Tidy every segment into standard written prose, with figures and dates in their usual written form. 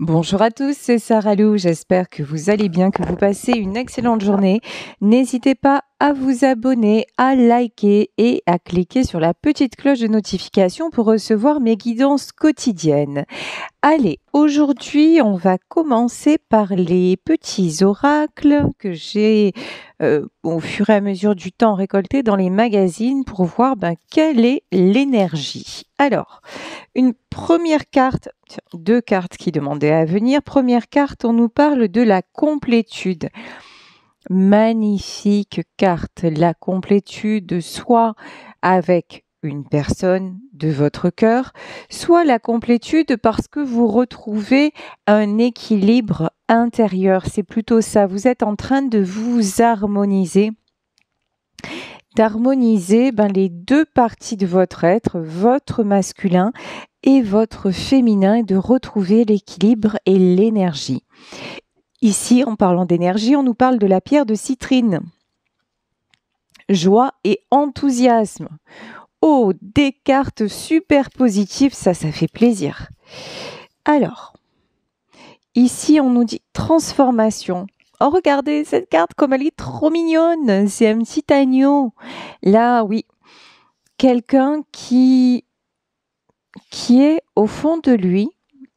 Bonjour à tous, c'est Sarah Lou. J'espère que vous allez bien, que vous passez une excellente journée. N'hésitez pas à vous abonner, à liker et à cliquer sur la petite cloche de notification pour recevoir mes guidances quotidiennes. Allez, aujourd'hui, on va commencer par les petits oracles que j'ai au fur et à mesure du temps récoltés dans les magazines pour voir quelle est l'énergie. Alors, une première carte, deux cartes qui demandaient à venir. Première carte, on nous parle de la complétude. Magnifique carte, la complétude, soit avec une personne de votre cœur, soit la complétude parce que vous retrouvez un équilibre intérieur. C'est plutôt ça, vous êtes en train de vous harmoniser, d'harmoniser les deux parties de votre être, votre masculin et votre féminin, et de retrouver l'équilibre et l'énergie. Ici, en parlant d'énergie, on nous parle de la pierre de citrine. Joie et enthousiasme. Oh, des cartes super positives, ça fait plaisir. Alors, ici, on nous dit transformation. Oh, regardez cette carte comme elle est trop mignonne. C'est un petit agneau. Là, oui, quelqu'un qui est au fond de lui,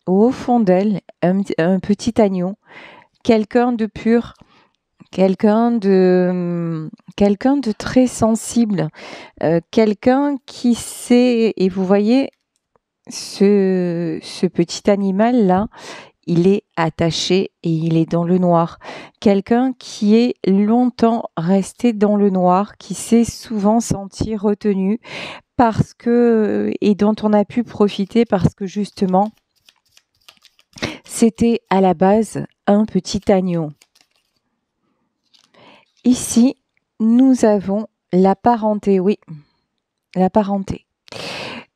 au fond d'elle, un petit agneau. Quelqu'un de pur, quelqu'un de très sensible, quelqu'un qui sait, et vous voyez, ce petit animal-là, il est attaché et il est dans le noir. Quelqu'un qui est longtemps resté dans le noir, qui s'est souvent senti retenu parce que, et dont on a pu profiter parce que justement, c'était à la base un petit agneau. Ici, nous avons la parenté, oui, la parenté.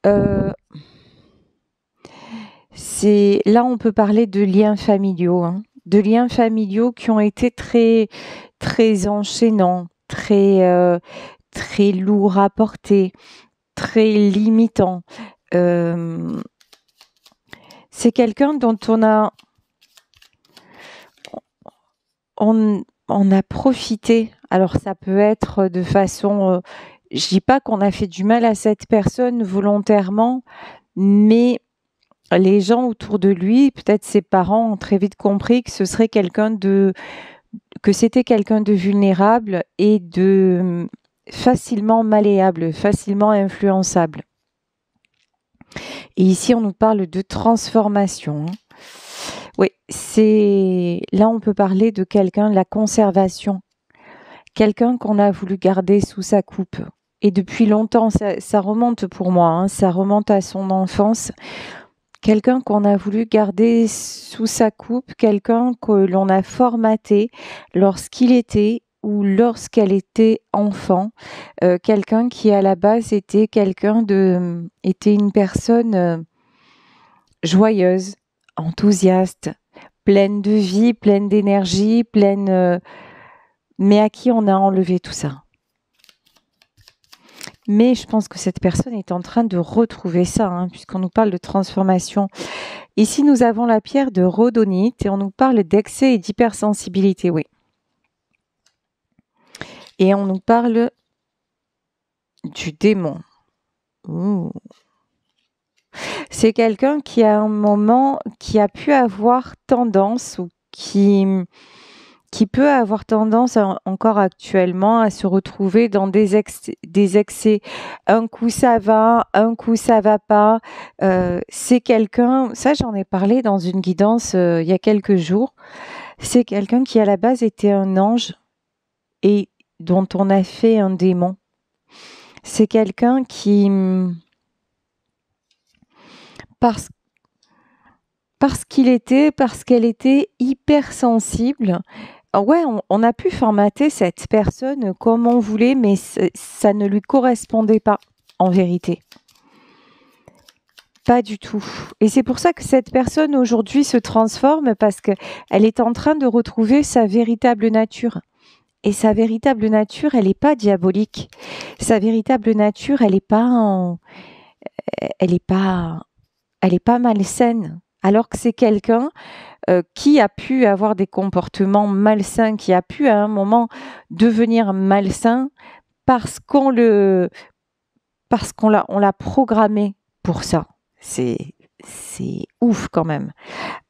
Là, on peut parler de liens familiaux, de liens familiaux qui ont été très, très enchaînants, très, très lourds à porter, très limitants. C'est quelqu'un dont on a profité. Alors, ça peut être de façon... je dis pas qu'on a fait du mal à cette personne volontairement, mais les gens autour de lui, peut-être ses parents, ont très vite compris que c'était quelqu'un de vulnérable et de facilement malléable, facilement influençable. Et ici, on nous parle de transformation. Oui, là, on peut parler de quelqu'un, de la conservation. Quelqu'un qu'on a voulu garder sous sa coupe. Et depuis longtemps, ça remonte pour moi, ça remonte à son enfance. Quelqu'un qu'on a voulu garder sous sa coupe, quelqu'un que l'on a formaté lorsqu'il était ou lorsqu'elle était enfant, quelqu'un qui à la base était une personne joyeuse, enthousiaste, pleine de vie, pleine d'énergie, mais à qui on a enlevé tout ça. Mais je pense que cette personne est en train de retrouver ça, puisqu'on nous parle de transformation. Ici, nous avons la pierre de rhodonite et on nous parle d'excès et d'hypersensibilité, oui. Et on nous parle du démon. Ouh. C'est quelqu'un qui à un moment, qui a pu avoir tendance ou qui peut avoir tendance encore actuellement à se retrouver dans des excès. Un coup ça va, un coup ça va pas. C'est quelqu'un, ça j'en ai parlé dans une guidance il y a quelques jours. C'est quelqu'un qui à la base était un ange et dont on a fait un démon. C'est quelqu'un qui, parce qu'elle était hypersensible. Ouais, on a pu formater cette personne comme on voulait, mais ça ne lui correspondait pas, en vérité. Pas du tout. Et c'est pour ça que cette personne aujourd'hui se transforme, parce qu'elle est en train de retrouver sa véritable nature. Et sa véritable nature, elle n'est pas diabolique. Sa véritable nature, elle n'est pas malsaine. alors que c'est quelqu'un qui a pu avoir des comportements malsains, qui a pu à un moment devenir malsain parce qu'on l'a programmé pour ça. C'est ouf quand même.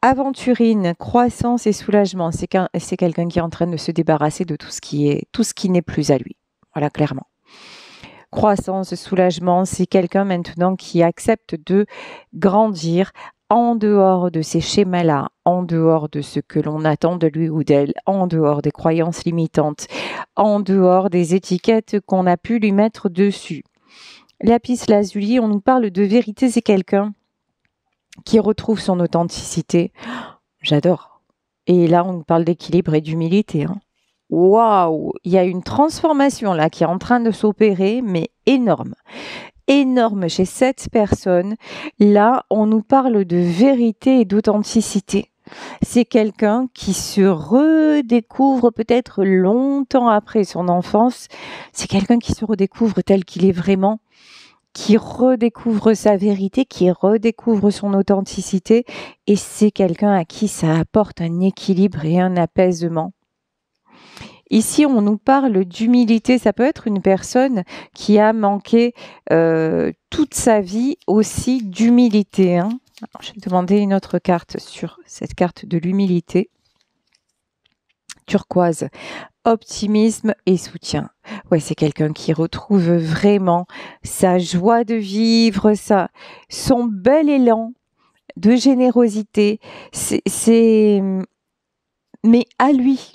Aventurine, croissance et soulagement. C'est quelqu'un qui est en train de se débarrasser de tout ce qui n'est plus à lui. Voilà, clairement. Croissance, soulagement, c'est quelqu'un maintenant qui accepte de grandir en dehors de ces schémas-là, en dehors de ce que l'on attend de lui ou d'elle, en dehors des croyances limitantes, en dehors des étiquettes qu'on a pu lui mettre dessus. Lapis lazuli, on nous parle de vérité, c'est quelqu'un qui retrouve son authenticité. J'adore. Et là, on nous parle d'équilibre et d'humilité. Waouh, il y a une transformation là qui est en train de s'opérer, mais énorme. Énorme chez cette personne. Là, on nous parle de vérité et d'authenticité. C'est quelqu'un qui se redécouvre peut-être longtemps après son enfance. C'est quelqu'un qui se redécouvre tel qu'il est vraiment, qui redécouvre sa vérité, qui redécouvre son authenticité. Et c'est quelqu'un à qui ça apporte un équilibre et un apaisement. Ici, on nous parle d'humilité. Ça peut être une personne qui a manqué toute sa vie aussi d'humilité. Alors, je vais demander une autre carte sur cette carte de l'humilité. Turquoise, optimisme et soutien. Ouais, c'est quelqu'un qui retrouve vraiment sa joie de vivre, son bel élan de générosité. Mais à lui.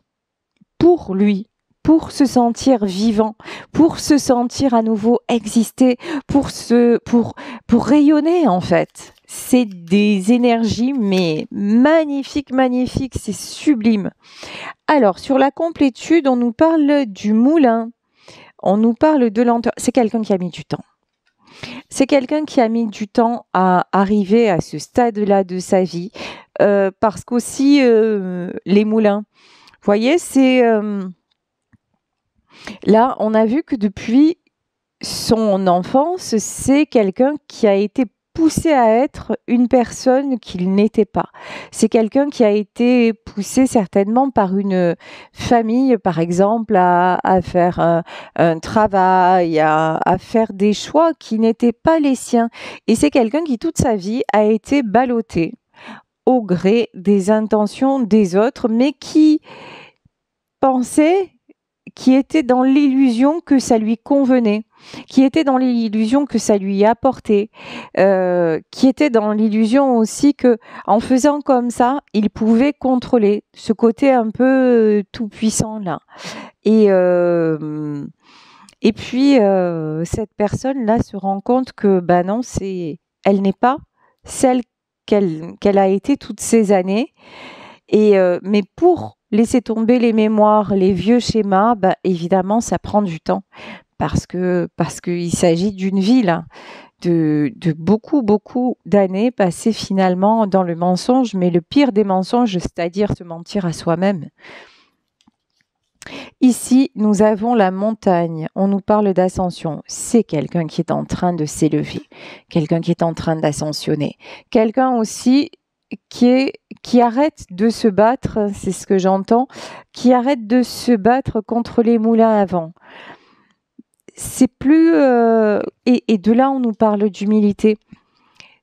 Pour se sentir vivant, pour se sentir à nouveau exister, pour rayonner en fait. C'est des énergies mais magnifiques, c'est sublime. Alors sur la complétude, on nous parle du moulin, on nous parle de lenteur. C'est quelqu'un qui a mis du temps. C'est quelqu'un qui a mis du temps à arriver à ce stade-là de sa vie, parce qu'aussi les moulins. Vous voyez, là, on a vu que depuis son enfance, c'est quelqu'un qui a été poussé à être une personne qu'il n'était pas. C'est quelqu'un qui a été poussé certainement par une famille, par exemple, à faire un travail, à faire des choix qui n'étaient pas les siens. Et c'est quelqu'un qui, toute sa vie, a été ballotté au gré des intentions des autres, mais qui était dans l'illusion que ça lui convenait, qui était dans l'illusion que ça lui apportait, qui était dans l'illusion aussi que, en faisant comme ça, il pouvait contrôler ce côté un peu tout puissant là. Et puis cette personne là se rend compte que non, elle n'est pas celle qu'elle a été toutes ces années. Mais pour laisser tomber les mémoires, les vieux schémas, évidemment, ça prend du temps parce qu'il s'agit d'une vie là, de beaucoup d'années passées finalement dans le mensonge, mais le pire des mensonges, c'est-à-dire se mentir à soi-même. Ici, nous avons la montagne. On nous parle d'ascension. C'est quelqu'un qui est en train de s'élever, quelqu'un qui est en train d'ascensionner, quelqu'un aussi qui arrête de se battre, c'est ce que j'entends, qui arrête de se battre contre les moulins à vent. C'est plus... et de là, on nous parle d'humilité.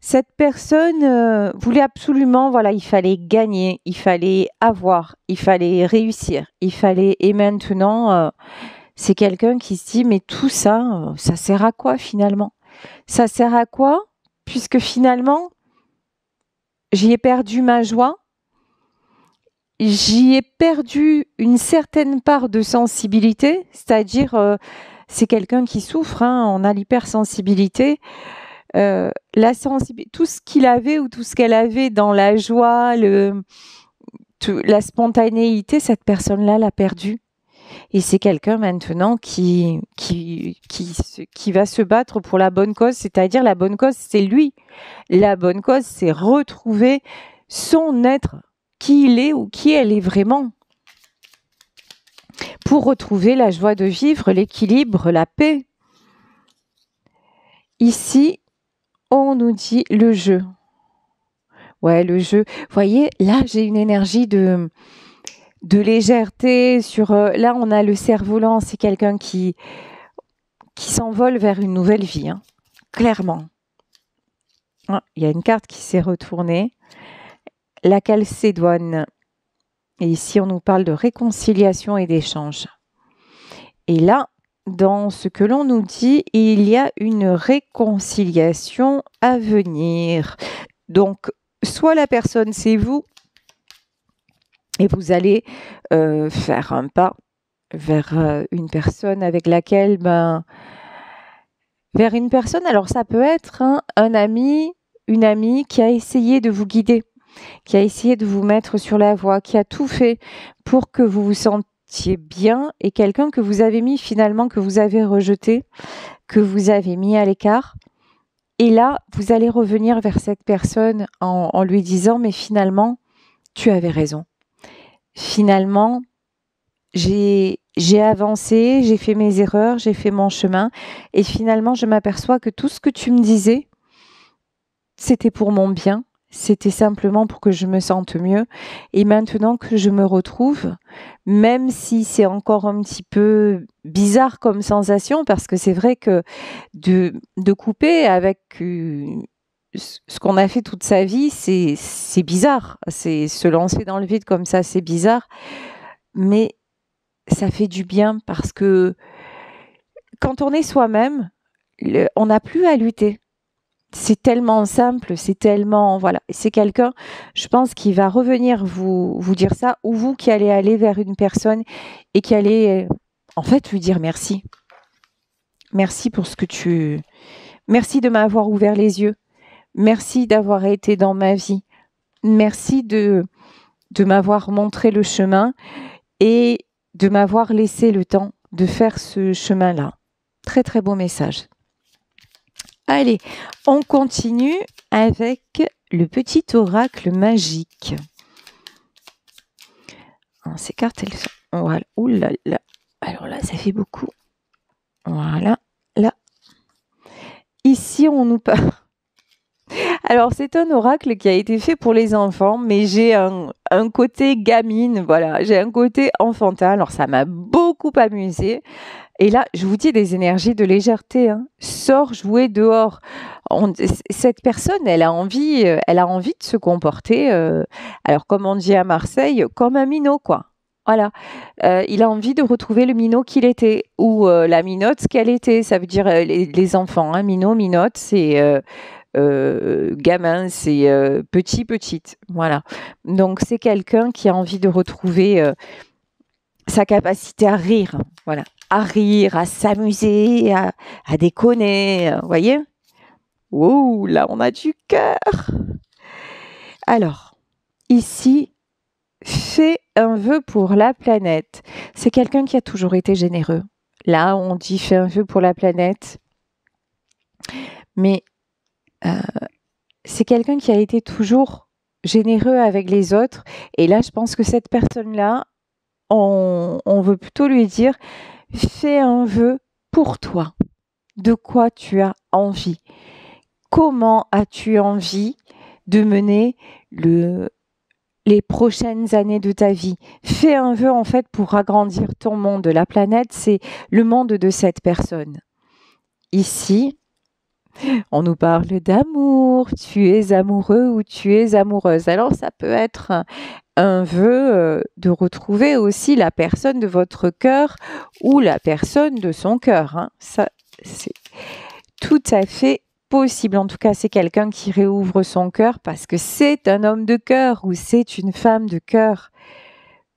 Cette personne voulait absolument, voilà, il fallait gagner, il fallait avoir, il fallait réussir, et maintenant, c'est quelqu'un qui se dit, mais tout ça, ça sert à quoi finalement? Ça sert à quoi? Puisque finalement, j'y ai perdu ma joie, j'y ai perdu une certaine part de sensibilité, c'est-à-dire c'est quelqu'un qui souffre, on a l'hypersensibilité, tout ce qu'il avait ou tout ce qu'elle avait dans la joie, la spontanéité, cette personne-là l'a perdu. Et c'est quelqu'un maintenant qui va se battre pour la bonne cause, c'est-à-dire la bonne cause, c'est lui. La bonne cause, c'est retrouver son être, qui il est ou qui elle est vraiment, pour retrouver la joie de vivre, l'équilibre, la paix. Ici, on nous dit le jeu. Ouais, le jeu. Vous voyez, là, j'ai une énergie de légèreté. Là, on a le cerf-volant. C'est quelqu'un qui s'envole vers une nouvelle vie, hein, clairement. Ah, il y a une carte qui s'est retournée. La Calcédoine. Et ici, on nous parle de réconciliation et d'échange. Et là, dans ce que l'on nous dit, il y a une réconciliation à venir. Donc, soit la personne, c'est vous, et vous allez faire un pas vers une personne avec laquelle, vers une personne, alors ça peut être un ami, une amie qui a essayé de vous guider, qui a essayé de vous mettre sur la voie, qui a tout fait pour que vous vous sentiez bien, et quelqu'un que vous avez mis finalement, que vous avez rejeté, que vous avez mis à l'écart. Et là, vous allez revenir vers cette personne en lui disant, mais finalement, tu avais raison. Finalement, j'ai avancé, j'ai fait mes erreurs, j'ai fait mon chemin, et finalement, je m'aperçois que tout ce que tu me disais, c'était pour mon bien, c'était simplement pour que je me sente mieux. Et maintenant que je me retrouve, même si c'est encore un petit peu bizarre comme sensation, parce que c'est vrai que de couper avec ce qu'on a fait toute sa vie, c'est bizarre. C'est se lancer dans le vide comme ça, c'est bizarre. Mais ça fait du bien parce que quand on est soi-même, on n'a plus à lutter. C'est tellement simple, c'est tellement... Voilà, c'est quelqu'un, je pense, qui va revenir vous dire ça, ou vous qui allez aller vers une personne et qui allez, en fait, lui dire merci. Merci pour ce que tu... Merci de m'avoir ouvert les yeux. Merci d'avoir été dans ma vie. Merci de m'avoir montré le chemin et de m'avoir laissé le temps de faire ce chemin-là. Très, très beau message. Allez, on continue avec le petit oracle magique. Ces cartes, elles sont... Voilà. Ouh là là. Alors là, ça fait beaucoup. Voilà. Là. Ici, on nous parle... Alors, c'est un oracle qui a été fait pour les enfants, mais j'ai un côté gamine, voilà. J'ai un côté enfantin. Alors, ça m'a beaucoup amusée. Et là, je vous dis des énergies de légèreté. Hein. Sors jouer dehors. Cette personne, elle a envie de se comporter, alors comme on dit à Marseille, comme un minot, quoi. Voilà. Il a envie de retrouver le minot qu'il était, ou la minotte ce qu'elle était. Ça veut dire les enfants. Hein. Minot, minotte, c'est gamin, c'est petit, petite. Voilà. Donc, c'est quelqu'un qui a envie de retrouver sa capacité à rire. Voilà. À rire, à s'amuser, à déconner. Vous voyez ? Ouh, là, on a du cœur. Alors, ici, fais un vœu pour la planète. C'est quelqu'un qui a toujours été généreux. Là, on dit fais un vœu pour la planète. Mais c'est quelqu'un qui a été toujours généreux avec les autres. Et là, je pense que cette personne-là, on veut plutôt lui dire fais un vœu pour toi. De quoi tu as envie? Comment as-tu envie de mener les prochaines années de ta vie? Fais un vœu en fait pour agrandir ton monde. La planète, c'est le monde de cette personne. Ici, on nous parle d'amour. Tu es amoureux ou tu es amoureuse. Alors, ça peut être un vœu de retrouver aussi la personne de votre cœur ou la personne de son cœur. Hein. Ça, c'est tout à fait possible. En tout cas, c'est quelqu'un qui réouvre son cœur parce que c'est un homme de cœur ou c'est une femme de cœur.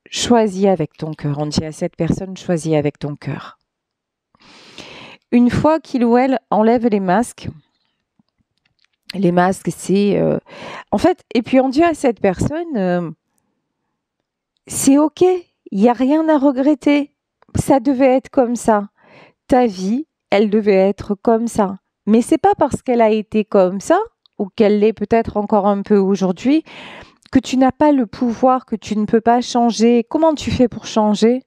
Choisis avec ton cœur. On dit à cette personne, choisis avec ton cœur. Une fois qu'il ou elle enlève les masques, c'est... en fait, et puis on dit à cette personne, c'est OK, il n'y a rien à regretter. Ça devait être comme ça. Ta vie, elle devait être comme ça. Mais c'est pas parce qu'elle a été comme ça, ou qu'elle l'est peut-être encore un peu aujourd'hui, que tu n'as pas le pouvoir, que tu ne peux pas changer. Comment tu fais pour changer?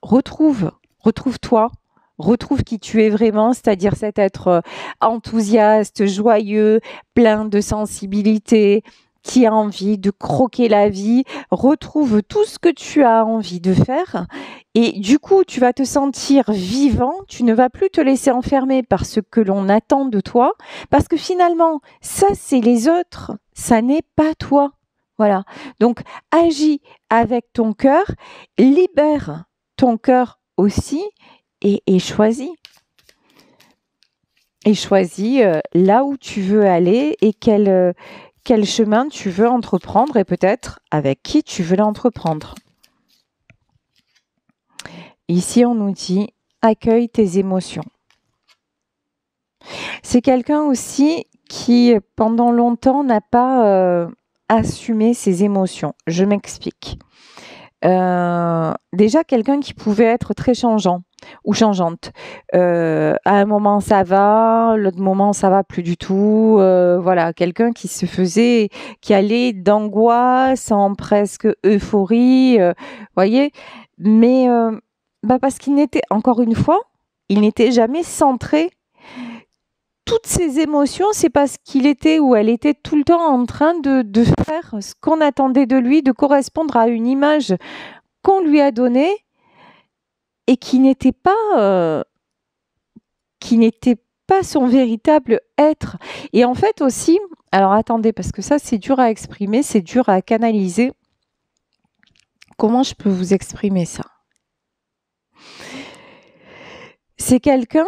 Retrouve-toi, retrouve qui tu es vraiment, c'est-à-dire cet être enthousiaste, joyeux, plein de sensibilité, qui a envie de croquer la vie, retrouve tout ce que tu as envie de faire et du coup, tu vas te sentir vivant, tu ne vas plus te laisser enfermer par ce que l'on attend de toi parce que finalement, ça c'est les autres, ça n'est pas toi. Voilà. Donc, agis avec ton cœur, libère ton cœur aussi et choisis. Et choisis là où tu veux aller et quel chemin tu veux entreprendre et peut-être avec qui tu veux l'entreprendre. Ici, on nous dit accueille tes émotions. C'est quelqu'un aussi qui, pendant longtemps, n'a pas assumé ses émotions. Je m'explique. Déjà, quelqu'un qui pouvait être très changeant ou changeante. À un moment ça va, l'autre moment ça va plus du tout. Voilà, quelqu'un qui se faisait, qui allait d'angoisse en presque euphorie, voyez. Mais parce qu'il n'était, encore une fois, il n'était jamais centré. Toutes ces émotions, c'est parce qu'il était ou elle était tout le temps en train de faire ce qu'on attendait de lui, de correspondre à une image qu'on lui a donnée et qui n'était pas son véritable être. Et en fait aussi, alors attendez, parce que ça c'est dur à exprimer, c'est dur à canaliser. Comment je peux vous exprimer ça? C'est quelqu'un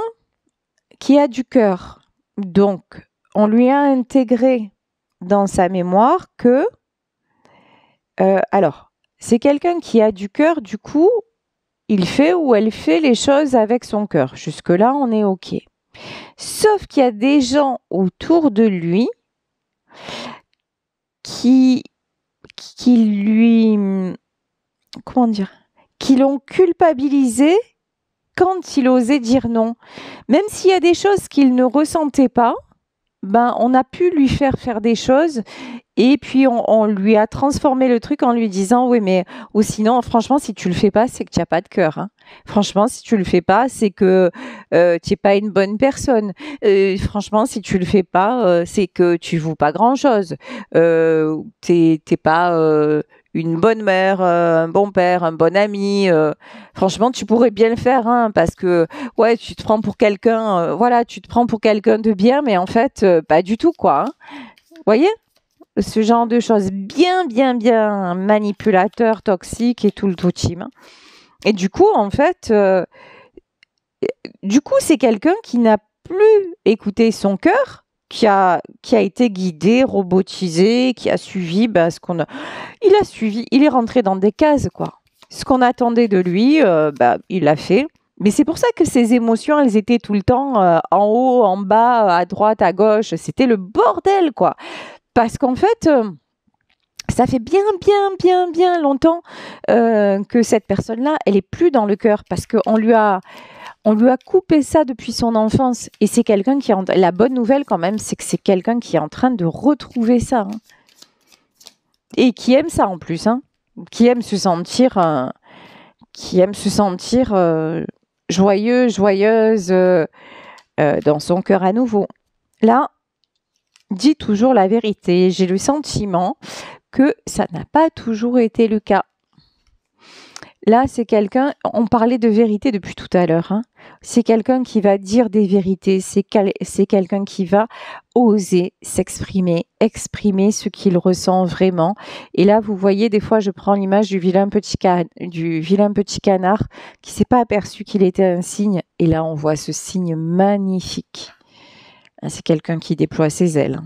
qui a du cœur. Donc, on lui a intégré dans sa mémoire que... alors, c'est quelqu'un qui a du cœur, du coup, il fait ou elle fait les choses avec son cœur. Jusque-là, on est OK. Sauf qu'il y a des gens autour de lui qui lui... Comment dire? Qui l'ont culpabilisé quand il osait dire non. Même s'il y a des choses qu'il ne ressentait pas, on a pu lui faire des choses et puis on lui a transformé le truc en lui disant oui mais ou sinon franchement si tu le fais pas c'est que tu n'as pas de cœur. Hein. Franchement si tu le fais pas c'est que tu n'es pas une bonne personne. Franchement si tu le fais pas c'est que tu vaux pas grand chose. T'es pas une bonne mère, un bon père, un bon ami. Franchement, tu pourrais bien le faire, hein, parce que ouais, tu te prends pour quelqu'un, voilà, tu te prends pour quelqu'un de bien, mais en fait, pas du tout, quoi. Hein. Vous voyez, ce genre de choses bien manipulateur, toxique et tout le tout team. Et du coup, en fait, c'est quelqu'un qui n'a plus écouté son cœur. Qui a été guidé, robotisé, qui a suivi ce qu'on a. Il a suivi, il est rentré dans des cases, quoi. Ce qu'on attendait de lui, il l'a fait. Mais c'est pour ça que ses émotions, elles étaient tout le temps en haut, en bas, à droite, à gauche. C'était le bordel, quoi. Parce qu'en fait, ça fait bien longtemps que cette personne-là, elle est plus dans le cœur parce qu'on lui a coupé ça depuis son enfance et c'est quelqu'un qui la bonne nouvelle quand même, c'est que c'est quelqu'un qui est en train de retrouver ça hein. Et qui aime ça en plus, hein. Qui aime se sentir, joyeux, joyeuse dans son cœur à nouveau. Là, dis toujours la vérité. J'ai le sentiment que ça n'a pas toujours été le cas. Là, c'est quelqu'un, on parlait de vérité depuis tout à l'heure, hein. C'est quelqu'un qui va dire des vérités, c'est quelqu'un qui va oser s'exprimer, exprimer ce qu'il ressent vraiment. Et là, vous voyez, des fois, je prends l'image du vilain petit canard qui s'est pas aperçu qu'il était un cygne. Et là, on voit ce cygne magnifique. C'est quelqu'un qui déploie ses ailes.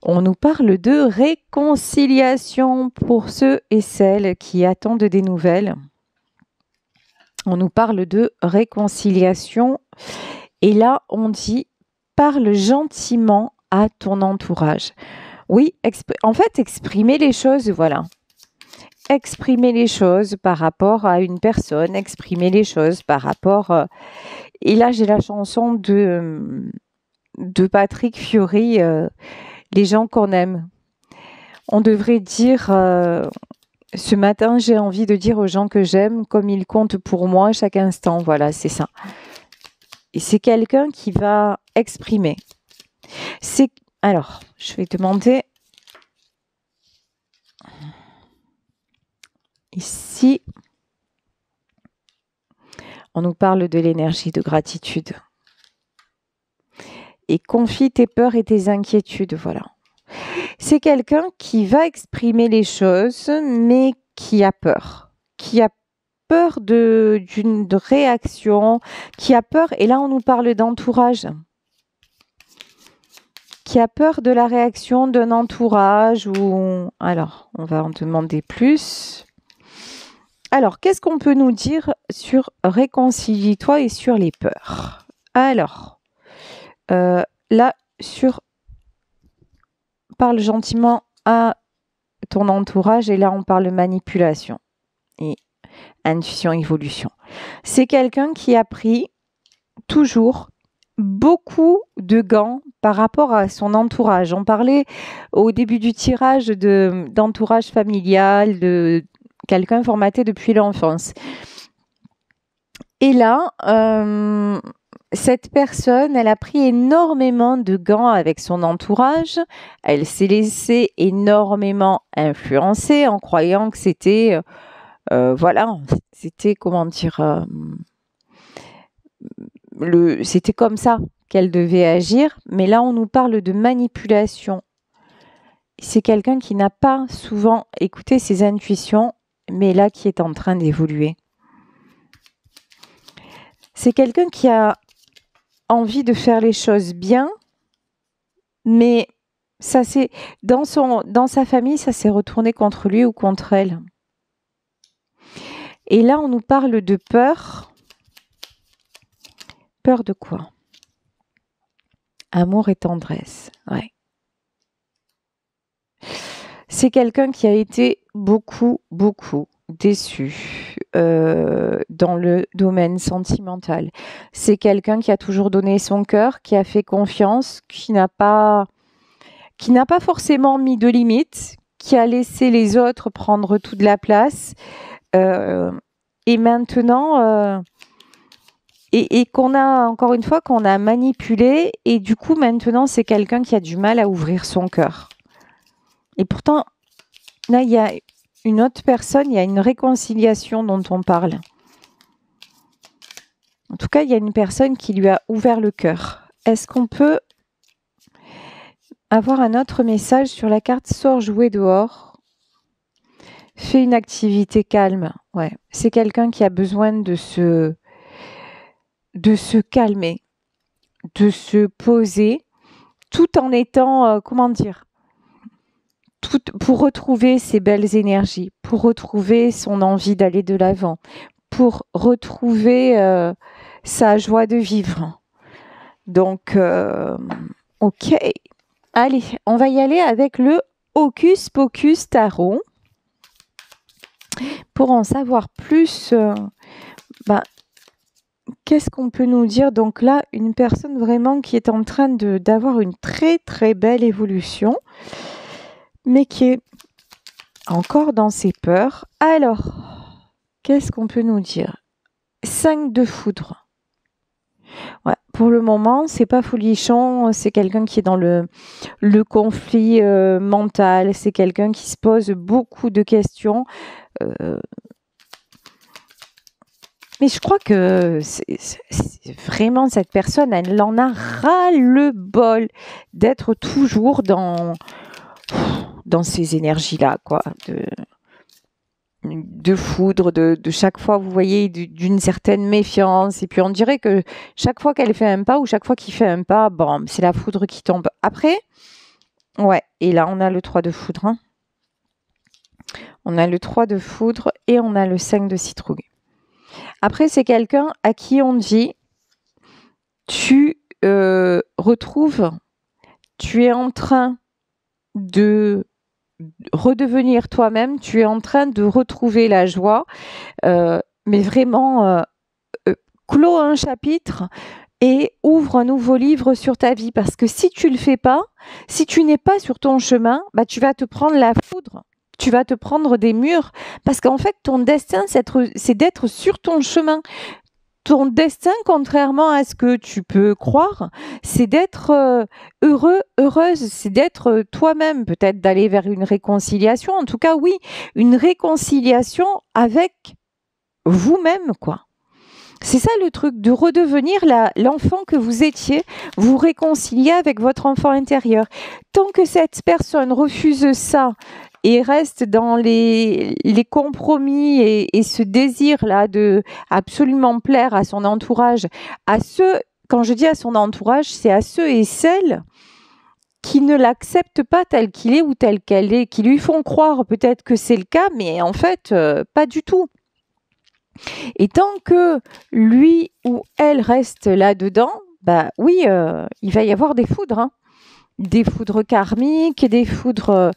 On nous parle de réconciliation pour ceux et celles qui attendent des nouvelles. On nous parle de réconciliation. Et là, on dit « parle gentiment à ton entourage ». Oui, en fait, exprimer les choses, voilà. Exprimer les choses par rapport à une personne, exprimer les choses par rapport... Et là, j'ai la chanson de Patrick Fiori, les gens qu'on aime. On devrait dire Ce matin, j'ai envie de dire aux gens que j'aime comme ils comptent pour moi chaque instant. Voilà, c'est ça. Et c'est quelqu'un qui va exprimer. Alors, je vais demander ici. On nous parle de l'énergie de gratitude. Et confie tes peurs et tes inquiétudes, voilà. C'est quelqu'un qui va exprimer les choses, mais qui a peur. Qui a peur d'une réaction, qui a peur, et là on nous parle d'entourage. Qui a peur de la réaction d'un entourage ou... Alors, on va en demander plus. Alors, qu'est-ce qu'on peut nous dire sur réconcilie-toi et sur les peurs? Alors, là, parle gentiment à ton entourage et là, on parle manipulation et intuition, évolution. C'est quelqu'un qui a pris toujours beaucoup de gants par rapport à son entourage. On parlait au début du tirage d'entourage familial, de quelqu'un formaté depuis l'enfance. Et là, cette personne, elle a pris énormément de gants avec son entourage. Elle s'est laissée énormément influencer en croyant que c'était, voilà, c'était, comment dire, c'était comme ça qu'elle devait agir. Mais là, on nous parle de manipulation. C'est quelqu'un qui n'a pas souvent écouté ses intuitions, mais là, qui est en train d'évoluer. C'est quelqu'un qui a envie de faire les choses bien, mais ça c'est dans sa famille, ça s'est retourné contre lui ou contre elle. Et là, on nous parle de peur. Peur de quoi? Amour et tendresse. Ouais. C'est quelqu'un qui a été beaucoup déçu dans le domaine sentimental. C'est quelqu'un qui a toujours donné son cœur, qui a fait confiance, qui n'a pas forcément mis de limites, qui a laissé les autres prendre toute la place. Et maintenant, et qu'on a, encore une fois, qu'on a manipulé. Et du coup, maintenant, c'est quelqu'un qui a du mal à ouvrir son cœur. Et pourtant, là, il y a une autre personne, il y a une réconciliation dont on parle. En tout cas, il y a une personne qui lui a ouvert le cœur. Est-ce qu'on peut avoir un autre message sur la carte? Sors jouer dehors. Fais une activité calme. Ouais, c'est quelqu'un qui a besoin de se calmer, de se poser, tout en étant, comment dire, pour retrouver ses belles énergies, pour retrouver son envie d'aller de l'avant, pour retrouver sa joie de vivre. Donc, ok. Allez, on va y aller avec le Hocus Pocus Tarot. Pour en savoir plus, qu'est-ce qu'on peut nous dire? Donc là, une personne vraiment qui est en train d'avoir une très très belle évolution, mais qui est encore dans ses peurs. Alors, qu'est-ce qu'on peut nous dire? 5 de foudre. Ouais, pour le moment, c'est pas folichon, c'est quelqu'un qui est dans le conflit mental, c'est quelqu'un qui se pose beaucoup de questions. Mais je crois que c'est vraiment cette personne, elle en a ras-le-bol d'être toujours dans ces énergies-là, quoi, de foudre, de chaque fois, vous voyez, d'une certaine méfiance. Et puis on dirait que chaque fois qu'elle fait un pas ou chaque fois qu'il fait un pas, bon, c'est la foudre qui tombe. Après, ouais, et là on a le 3 de foudre. Hein. On a le 3 de foudre et on a le 5 de citrouille. Après, c'est quelqu'un à qui on dit, tu retrouves, tu es en train de redevenir toi-même, tu es en train de retrouver la joie, mais vraiment, clôt un chapitre et ouvre un nouveau livre sur ta vie. Parce que si tu le fais pas, si tu n'es pas sur ton chemin, bah, tu vas te prendre la foudre tu vas te prendre des murs parce qu'en fait, ton destin, c'est d'être sur ton chemin. Ton destin, contrairement à ce que tu peux croire, c'est d'être heureux, heureuse, c'est d'être toi-même, peut-être d'aller vers une réconciliation. En tout cas, oui, une réconciliation avec vous-même, quoi. C'est ça le truc, de redevenir l'enfant que vous étiez, vous réconcilier avec votre enfant intérieur. Tant que cette personne refuse ça et reste dans les compromis et ce désir-là de absolument plaire à son entourage, quand je dis à son entourage, c'est à ceux et celles qui ne l'acceptent pas tel qu'il est ou tel qu'elle est, qui lui font croire peut-être que c'est le cas, mais en fait, pas du tout. Et tant que lui ou elle reste là-dedans, bah oui, il va y avoir des foudres, hein. Des foudres karmiques, des foudres...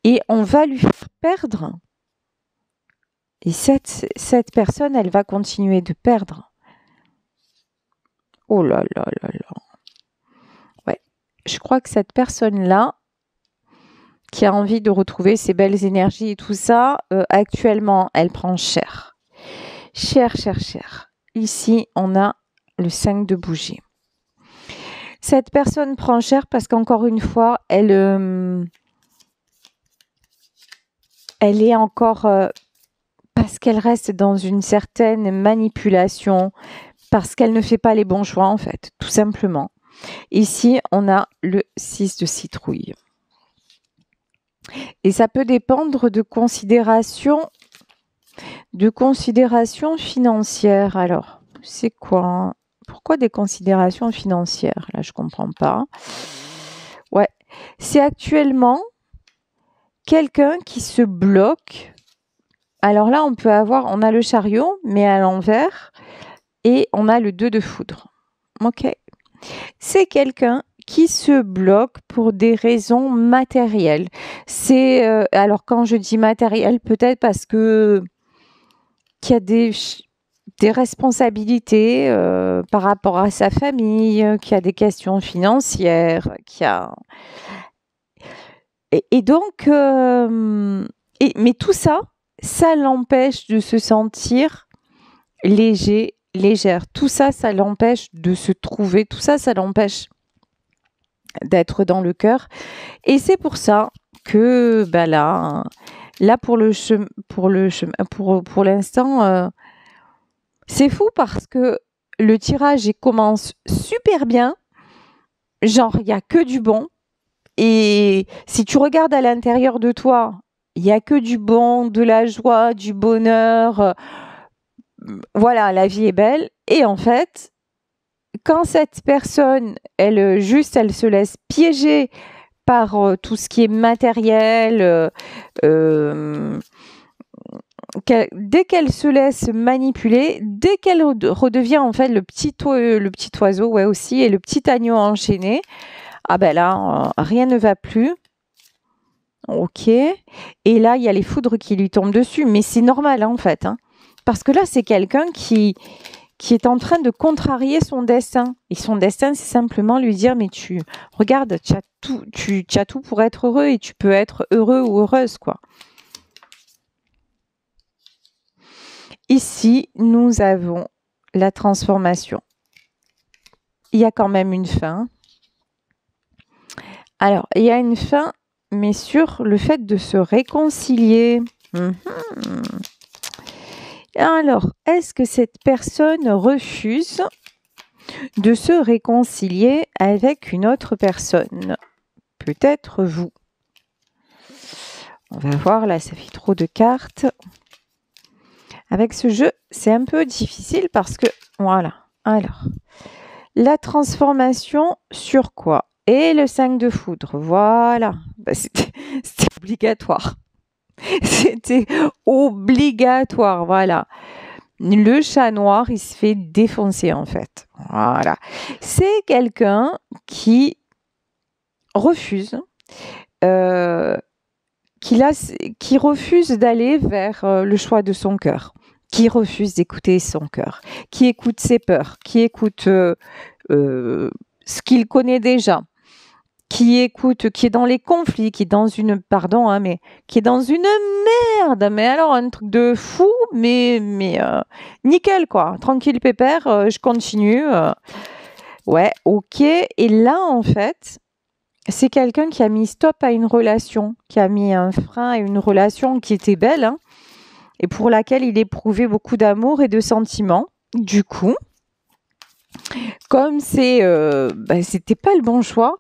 et on va lui faire perdre. Et cette personne, elle va continuer de perdre. Oh là là là là. Ouais, je crois que cette personne-là, qui a envie de retrouver ses belles énergies et tout ça, actuellement, elle prend cher. Cher, cher, cher. Ici, on a le 5 de bougie. Cette personne prend cher parce qu'encore une fois, elle est encore... parce qu'elle reste dans une certaine manipulation, parce qu'elle ne fait pas les bons choix, en fait, tout simplement. Ici, on a le 6 de citrouille. Et ça peut dépendre de considérations financières. Alors, c'est quoi? Pourquoi des considérations financières? Là, je comprends pas. Ouais, c'est actuellement quelqu'un qui se bloque. Alors là, on a le chariot, mais à l'envers, et on a le 2 de foudre. Ok. C'est quelqu'un qui se bloque pour des raisons matérielles. C'est alors quand je dis matériel, peut-être parce que qu'il y a des responsabilités par rapport à sa famille, qu'il y a des questions financières, qu'il y a et donc mais tout ça, ça l'empêche de se sentir léger, légère. Tout ça, ça l'empêche de se trouver. Tout ça, ça l'empêche d'être dans le cœur. Et c'est pour ça que là pour l'instant, c'est fou parce que le tirage il commence super bien. Genre, il n'y a que du bon. Et si tu regardes à l'intérieur de toi, il n'y a que du bon, de la joie, du bonheur. Voilà, la vie est belle. Et en fait, quand cette personne, elle se laisse piéger par tout ce qui est matériel, dès qu'elle se laisse manipuler, dès qu'elle redevient en fait le petit oiseau, ouais aussi, et le petit agneau enchaîné, ah ben là, rien ne va plus. Ok. Et là, il y a les foudres qui lui tombent dessus. Mais c'est normal, hein, en fait. Hein. Parce que là, c'est quelqu'un qui est en train de contrarier son destin. Et son destin, c'est simplement lui dire, mais regarde, tu as tout pour être heureux et tu peux être heureux ou heureuse, quoi. Ici, nous avons la transformation. Il y a quand même une fin. Alors, il y a une fin, mais sur le fait de se réconcilier. Alors, est-ce que cette personne refuse de se réconcilier avec une autre personne? Peut-être vous. On va voir, là, ça fait trop de cartes. Avec ce jeu, c'est un peu difficile parce que, voilà. Alors, la transformation sur quoi? Et le 5 de foudre, voilà. C'était obligatoire. C'était obligatoire, voilà. Le chat noir, il se fait défoncer en fait. Voilà. C'est quelqu'un qui refuse, qui refuse d'aller vers le choix de son cœur, qui refuse d'écouter son cœur, qui écoute ses peurs, qui écoute ce qu'il connaît déjà. qui écoute, qui est dans les conflits, qui est dans une, pardon, hein, mais qui est dans une merde, mais alors un truc de fou, mais nickel quoi, tranquille pépère, je continue. Ouais, ok. Et là, en fait, c'est quelqu'un qui a mis stop à une relation, qui a mis un frein à une relation qui était belle, hein, et pour laquelle il éprouvait beaucoup d'amour et de sentiments. Du coup, comme c'était pas le bon choix,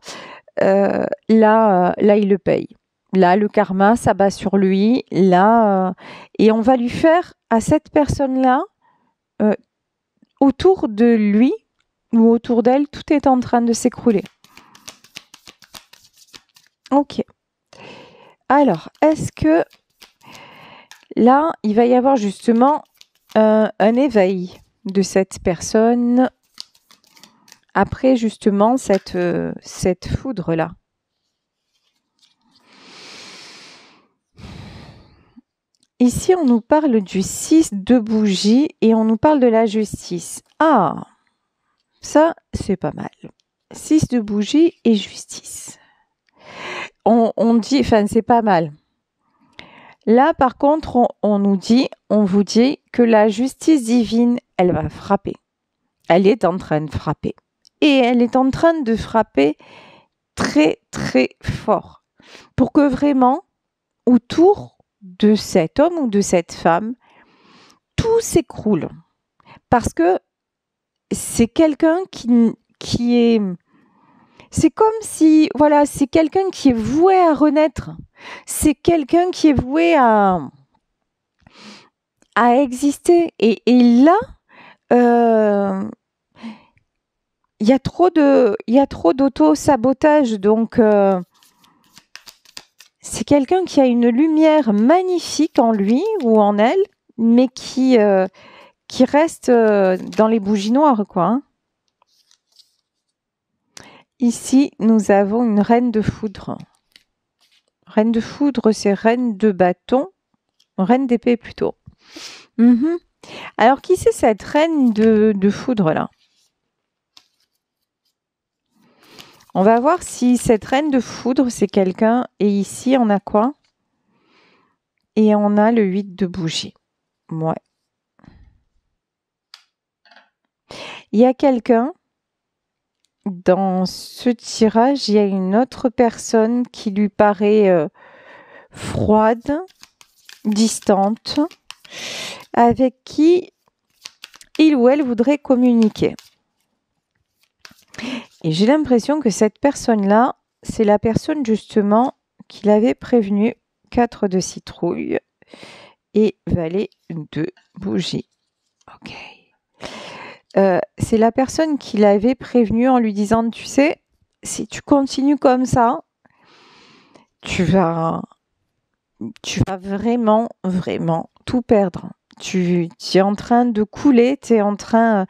là, il le paye. Là, le karma s'abat sur lui. Là, et on va lui faire à cette personne-là, autour de lui ou autour d'elle, tout est en train de s'écrouler. Ok. Alors, est-ce que là, il va y avoir justement un éveil de cette personne après justement cette foudre-là? Ici, on nous parle du 6 de bougie et on nous parle de la justice. Ah, ça, c'est pas mal. 6 de bougie et justice. On dit, enfin, c'est pas mal. Là, par contre, on vous dit que la justice divine, elle va frapper. Elle est en train de frapper. Et elle est en train de frapper très, très fort. Pour que vraiment, autour de cet homme ou de cette femme, tout s'écroule. Parce que c'est quelqu'un qui est... C'est comme si, voilà, c'est quelqu'un qui est voué à renaître. C'est quelqu'un qui est voué à exister. Et là, il y a trop d'auto-sabotage. Donc, c'est quelqu'un qui a une lumière magnifique en lui ou en elle, mais qui reste dans les bougies noires, quoi. Hein. Ici, nous avons une reine de foudre. Reine de foudre, c'est reine de bâton. Reine d'épée, plutôt. Alors, qui c'est cette reine de foudre-là? On va voir si cette reine de foudre, c'est quelqu'un. Et ici, on a quoi? Et on a le 8 de bougie. Ouais. Il y a quelqu'un. Dans ce tirage, il y a une autre personne qui lui paraît froide, distante, avec qui il ou elle voudrait communiquer. Et j'ai l'impression que cette personne-là, c'est la personne justement qui l'avait prévenu. 4 de citrouille et valet de bougie. Ok. C'est la personne qui l'avait prévenu en lui disant, tu sais, si tu continues comme ça, tu vas vraiment, vraiment tout perdre. Tu es en train de couler, tu es en train...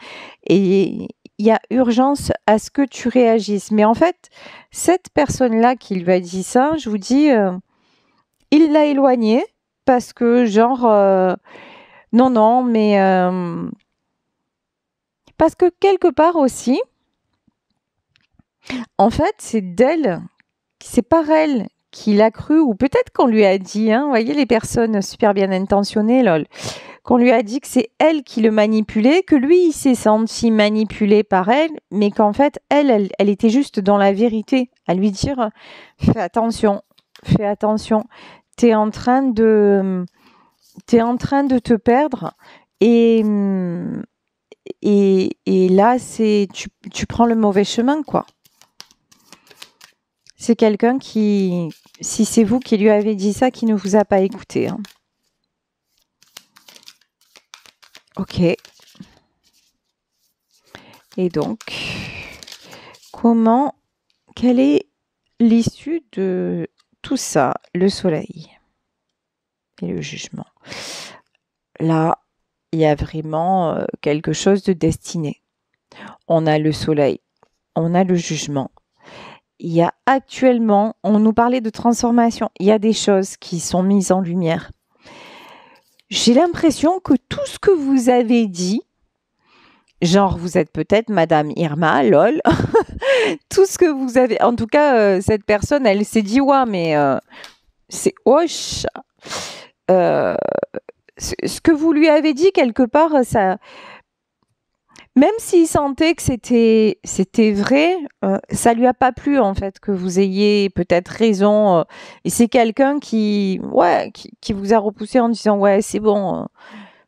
Et il y a urgence à ce que tu réagisses. Mais en fait, cette personne-là qui lui a dit ça, je vous dis, il l'a éloigné parce que genre... non, mais... parce que quelque part aussi, en fait, c'est par elle qu'il l'a cru, ou peut-être qu'on lui a dit, hein, vous voyez les personnes super bien intentionnées, lol, qu'on lui a dit que c'est elle qui le manipulait, que lui, il s'est senti manipulé par elle, mais qu'en fait, elle était juste dans la vérité, à lui dire, fais attention, t'es en train de te perdre, et là, tu prends le mauvais chemin, quoi. C'est quelqu'un qui, si c'est vous qui lui avez dit ça, qui ne vous a pas écouté. Hein. Ok. Et donc, quelle est l'issue de tout ça? Le soleil et le jugement. Là, il y a vraiment quelque chose de destiné. On a le soleil, on a le jugement. Il y a actuellement, on nous parlait de transformation, il y a des choses qui sont mises en lumière. J'ai l'impression que tout ce que vous avez dit Genre, vous êtes peut-être Madame Irma, lol. Tout ce que vous avez... En tout cas, cette personne, elle s'est dit, ouais, mais c'est hoche. Ce que vous lui avez dit, quelque part, ça... Même s'il sentait que c'était vrai, ça lui a pas plu en fait que vous ayez peut-être raison. Et c'est quelqu'un qui vous a repoussé en disant ouais c'est bon,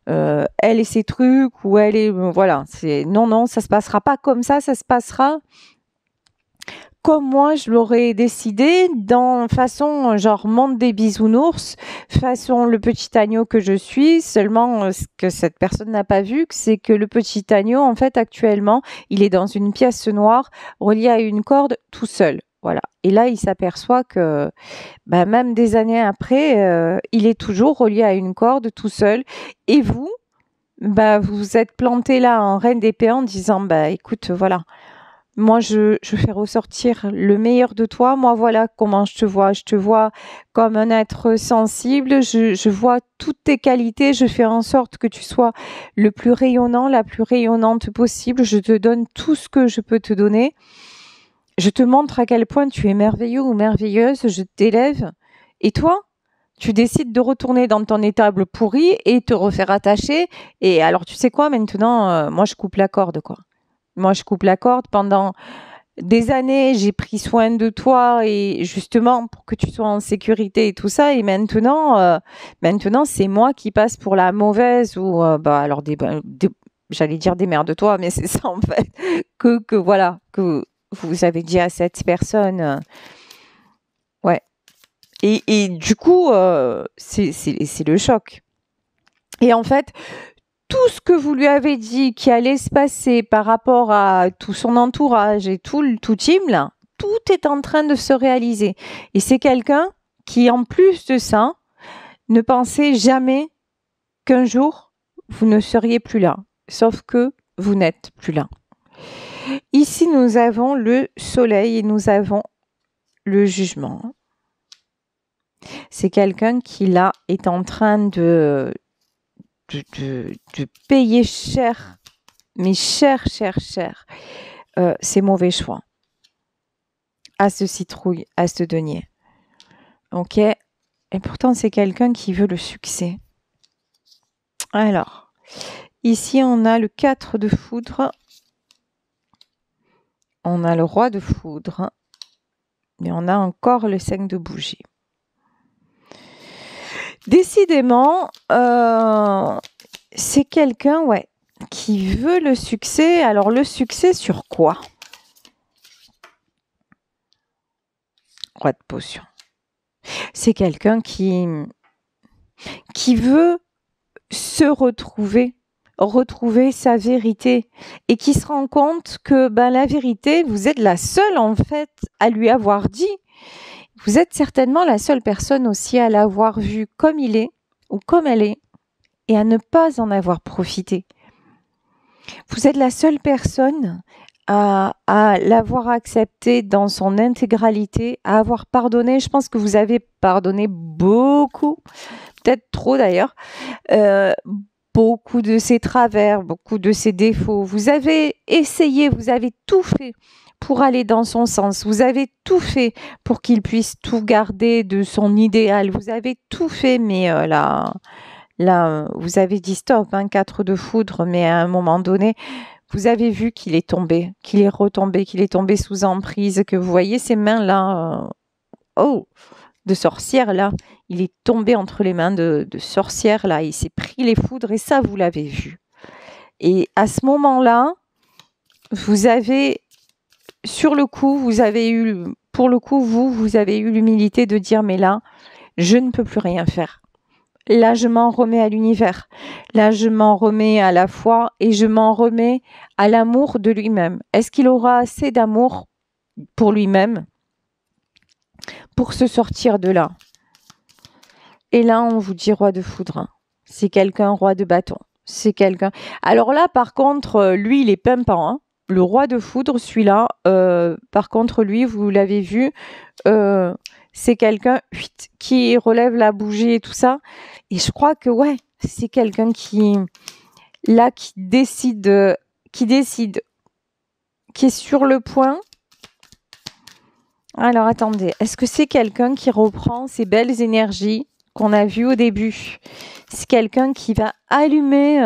elle et ses trucs ou elle est voilà c'est non ça se passera pas comme ça se passera comme moi je l'aurais décidé, dans façon genre monde des bisounours, façon le petit agneau que je suis. Seulement ce que cette personne n'a pas vu, c'est que le petit agneau en fait actuellement il est dans une pièce noire reliée à une corde tout seul. Voilà. Et là il s'aperçoit que même des années après il est toujours relié à une corde tout seul. Et vous vous êtes planté là en reine d'épée en disant écoute voilà, moi, je fais ressortir le meilleur de toi. Moi, voilà comment je te vois. Je te vois comme un être sensible. Je vois toutes tes qualités. Je fais en sorte que tu sois le plus rayonnant, la plus rayonnante possible. Je te donne tout ce que je peux te donner. Je te montre à quel point tu es merveilleux ou merveilleuse. Je t'élève. Et toi, tu décides de retourner dans ton étable pourri et te refaire attacher. Et alors, tu sais quoi, maintenant, moi, je coupe la corde, quoi. Moi, je coupe la corde. Pendant des années, j'ai pris soin de toi et justement pour que tu sois en sécurité et tout ça. Et maintenant, c'est moi qui passe pour la mauvaise ou alors j'allais dire des mères de toi, mais c'est ça en fait que voilà que vous avez dit à cette personne. Ouais. Et du coup, c'est le choc. Et en fait, tout ce que vous lui avez dit qui allait se passer par rapport à tout son entourage et tout team là, tout est en train de se réaliser. Et c'est quelqu'un qui, en plus de ça, ne pensait jamais qu'un jour, vous ne seriez plus là. Sauf que vous n'êtes plus là. Ici, nous avons le soleil et nous avons le jugement. C'est quelqu'un qui, là, est en train de payer cher, mais cher, ces mauvais choix. À ce citrouille, à ce denier. Ok. Et pourtant, c'est quelqu'un qui veut le succès. Alors, ici, on a le 4 de foudre. On a le roi de foudre. Mais on a encore le 5 de bougie. Décidément, c'est quelqu'un, qui veut le succès. Alors, le succès sur quoi? Roi de potion. C'est quelqu'un qui veut se retrouver sa vérité et qui se rend compte que la vérité, vous êtes la seule en fait à lui avoir dit. Vous êtes certainement la seule personne aussi à l'avoir vu comme il est ou comme elle est et à ne pas en avoir profité. Vous êtes la seule personne à l'avoir accepté dans son intégralité, à avoir pardonné. Je pense que vous avez pardonné beaucoup, peut-être trop d'ailleurs, beaucoup de ses travers, beaucoup de ses défauts. Vous avez essayé, vous avez tout fait pour aller dans son sens. Vous avez tout fait pour qu'il puisse tout garder de son idéal. Vous avez tout fait, mais là, vous avez dit stop, 4 de foudre, mais à un moment donné, vous avez vu qu'il est tombé, qu'il est retombé, qu'il est tombé sous emprise, que vous voyez ses mains là, de sorcière là, il est tombé entre les mains de sorcière là, il s'est pris les foudres et ça, vous l'avez vu. Et à ce moment-là, vous avez, sur le coup, vous avez eu l'humilité de dire, mais là, je ne peux plus rien faire. Là, je m'en remets à l'univers. Là, je m'en remets à la foi et je m'en remets à l'amour de lui-même. Est-ce qu'il aura assez d'amour pour lui-même pour se sortir de là? Et là, on vous dit roi de foudre. C'est quelqu'un roi de bâton. C'est quelqu'un... Alors là, par contre, lui, il est pimpant. Le roi de foudre, celui-là, par contre, lui, vous l'avez vu, c'est quelqu'un qui relève la bougie et tout ça. Et je crois que, c'est quelqu'un qui décide qui décide, qui est sur le point. Alors attendez, est-ce que c'est quelqu'un qui reprend ces belles énergies qu'on a vues au début? C'est quelqu'un qui va allumer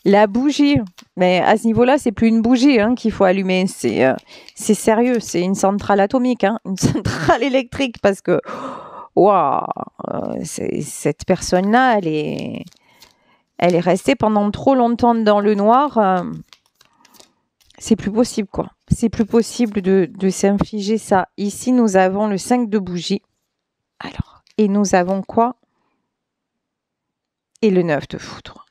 la bougie. Mais à ce niveau-là, c'est plus une bougie qu'il faut allumer. C'est sérieux, c'est une centrale atomique, une centrale électrique, parce que waouh, cette personne-là, elle est restée pendant trop longtemps dans le noir. C'est plus possible, quoi. C'est plus possible de s'infliger ça. Ici, nous avons le 5 de bougie. Alors, et nous avons quoi? Et le 9 de foudre.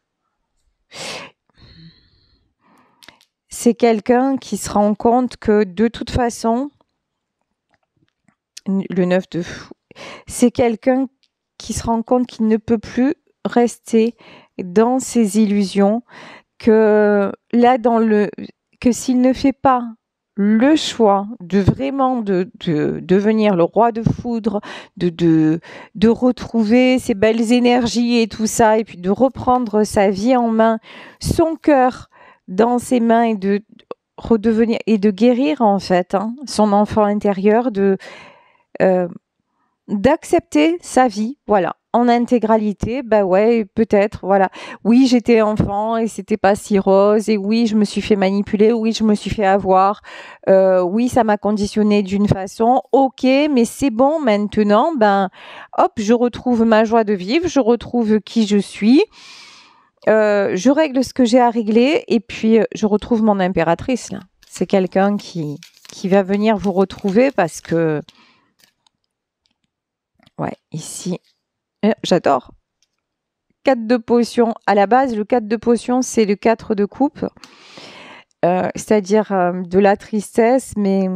C'est quelqu'un qui se rend compte que de toute façon, le 9 de foudre, c'est quelqu'un qui se rend compte qu'il ne peut plus rester dans ses illusions, que là, que s'il ne fait pas le choix de vraiment de devenir le roi de foudre, de retrouver ses belles énergies et tout ça, et puis de reprendre sa vie en main, son cœur dans ses mains, et de redevenir et de guérir en fait son enfant intérieur, d'accepter sa vie, voilà, en intégralité. Bah ouais, peut-être, voilà. Oui, j'étais enfant et c'était pas si rose, et oui, je me suis fait manipuler, oui, je me suis fait avoir, oui, ça m'a conditionné d'une façon, ok, mais c'est bon, maintenant, hop, je retrouve ma joie de vivre, je retrouve qui je suis, je règle ce que j'ai à régler, et puis je retrouve mon impératrice, là. C'est quelqu'un qui va venir vous retrouver, parce que ouais, ici, j'adore. 4 de potion. À la base, le 4 de potion, c'est le 4 de coupe, c'est-à-dire de la tristesse, mais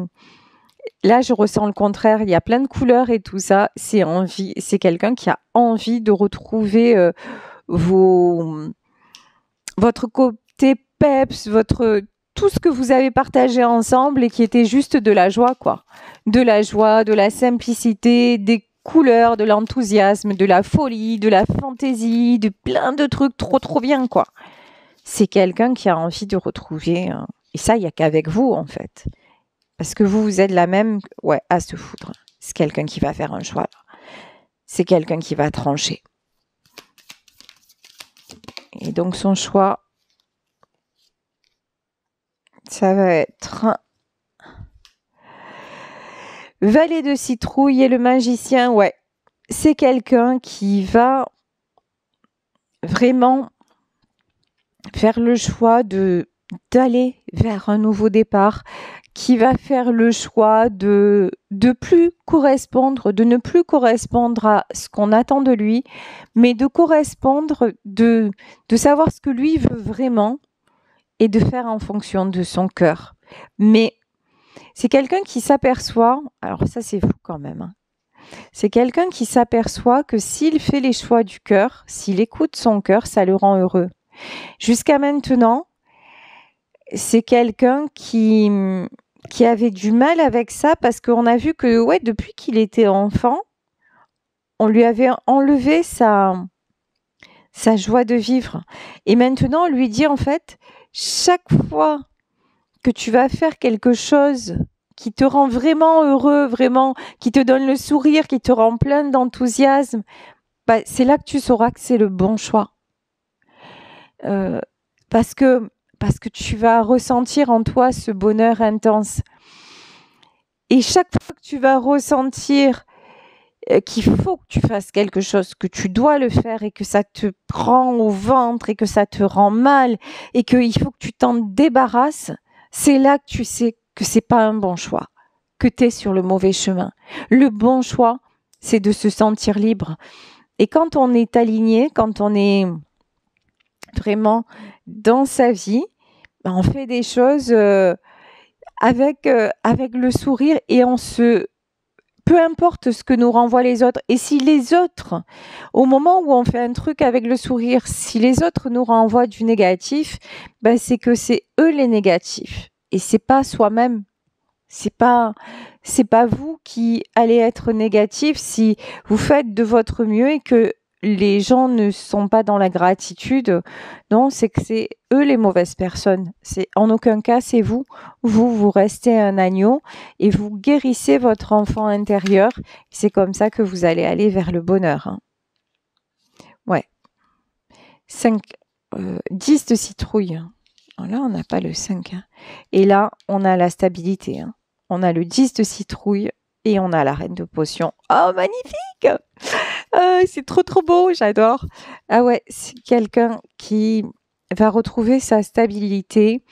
là, je ressens le contraire. Il y a plein de couleurs et tout ça. C'est quelqu'un qui a envie de retrouver votre côté peps, tout ce que vous avez partagé ensemble et qui était juste de la joie, quoi. De la joie, de la simplicité, des couleurs, de l'enthousiasme, de la folie, de la fantaisie, de plein de trucs trop bien, quoi. C'est quelqu'un qui a envie de retrouver, et ça, il n'y a qu'avec vous, en fait. Parce que vous êtes la même, ouais, à se foudre. C'est quelqu'un qui va faire un choix, là. C'est quelqu'un qui va trancher. Et donc, son choix, ça va être Valet de citrouille et le magicien. Ouais, c'est quelqu'un qui va vraiment faire le choix d'aller vers un nouveau départ, qui va faire le choix de plus correspondre, de ne plus correspondre à ce qu'on attend de lui, mais de correspondre, de savoir ce que lui veut vraiment et de faire en fonction de son cœur. Mais c'est quelqu'un qui s'aperçoit, alors ça c'est fou quand même, c'est quelqu'un qui s'aperçoit que s'il fait les choix du cœur, s'il écoute son cœur, ça le rend heureux. Jusqu'à maintenant, c'est quelqu'un qui avait du mal avec ça, parce qu'on a vu que ouais, depuis qu'il était enfant, on lui avait enlevé sa joie de vivre. Et maintenant, on lui dit en fait, chaque fois que tu vas faire quelque chose qui te rend vraiment heureux, vraiment, qui te donne le sourire, qui te rend plein d'enthousiasme, c'est là que tu sauras que c'est le bon choix. Parce que tu vas ressentir en toi ce bonheur intense. Et chaque fois que tu vas ressentir qu'il faut que tu fasses quelque chose, que tu dois le faire, et que ça te prend au ventre, et que ça te rend mal, et qu'il faut que tu t'en débarrasses, c'est là que tu sais que c'est pas un bon choix, que tu es sur le mauvais chemin. Le bon choix, c'est de se sentir libre. Et quand on est aligné, quand on est vraiment dans sa vie, on fait des choses avec le sourire, et peu importe ce que nous renvoient les autres. Et si les autres, au moment où on fait un truc avec le sourire, si les autres nous renvoient du négatif, c'est que c'est eux les négatifs. Et c'est pas soi-même. C'est pas vous qui allez être négatif si vous faites de votre mieux et que les gens ne sont pas dans la gratitude, non, c'est que c'est eux les mauvaises personnes. C'est en aucun cas c'est vous. Vous restez un agneau et vous guérissez votre enfant intérieur. C'est comme ça que vous allez aller vers le bonheur. Hein. Ouais. 10 de citrouille. Là, on n'a pas le 5. Hein. Et là, on a la stabilité. Hein. On a le 10 de citrouille et on a la reine de potion. Oh, magnifique! C'est trop trop beau, j'adore. Ah ouais, c'est quelqu'un qui va retrouver sa stabilité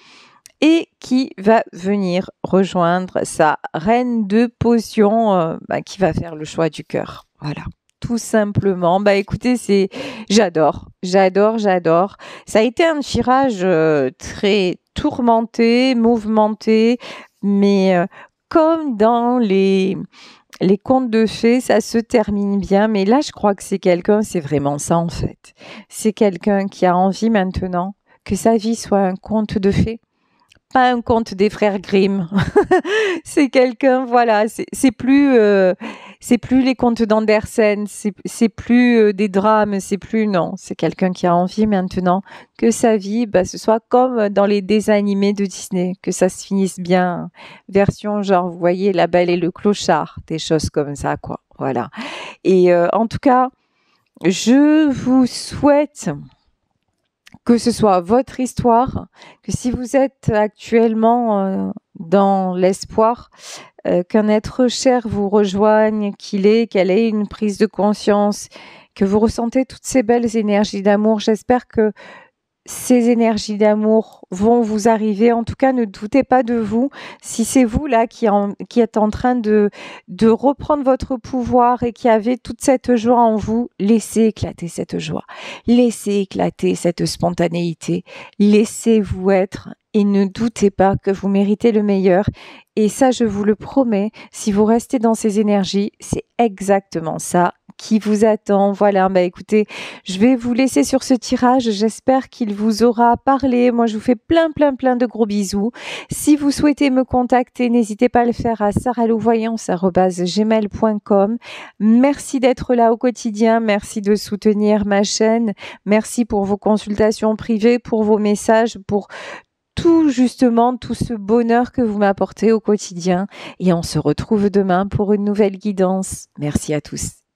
et qui va venir rejoindre sa reine de potion qui va faire le choix du cœur. Voilà. Tout simplement. Écoutez, j'adore. Ça a été un tirage très tourmenté, mouvementé, mais comme dans les contes de fées, ça se termine bien. Mais là, je crois que c'est vraiment ça en fait. C'est quelqu'un qui a envie maintenant que sa vie soit un conte de fées. Pas un conte des frères Grimm. C'est quelqu'un, voilà, c'est plus les contes d'Andersen, c'est plus des drames, non, c'est quelqu'un qui a envie maintenant que sa vie, ce soit comme dans les dessins animés de Disney, que ça se finisse bien, version genre, vous voyez, La Belle et le Clochard, des choses comme ça, quoi, voilà. Et en tout cas, je vous souhaite que ce soit votre histoire, que si vous êtes actuellement dans l'espoir qu'un être cher vous rejoigne, qu'elle ait une prise de conscience, que vous ressentez toutes ces belles énergies d'amour, j'espère que ces énergies d'amour vont vous arriver. En tout cas, ne doutez pas de vous. Si c'est vous là qui êtes en train de reprendre votre pouvoir et qui avez toute cette joie en vous, laissez éclater cette joie. Laissez éclater cette spontanéité. Laissez-vous être et ne doutez pas que vous méritez le meilleur. Et ça, je vous le promets, si vous restez dans ces énergies, c'est exactement ça qui vous attend. Voilà, écoutez, je vais vous laisser sur ce tirage. J'espère qu'il vous aura parlé. Moi, je vous fais plein de gros bisous. Si vous souhaitez me contacter, n'hésitez pas à le faire à sarahlouvoyance@gmail.com. Merci d'être là au quotidien. Merci de soutenir ma chaîne. Merci pour vos consultations privées, pour vos messages, pour tout ce bonheur que vous m'apportez au quotidien. Et on se retrouve demain pour une nouvelle guidance. Merci à tous.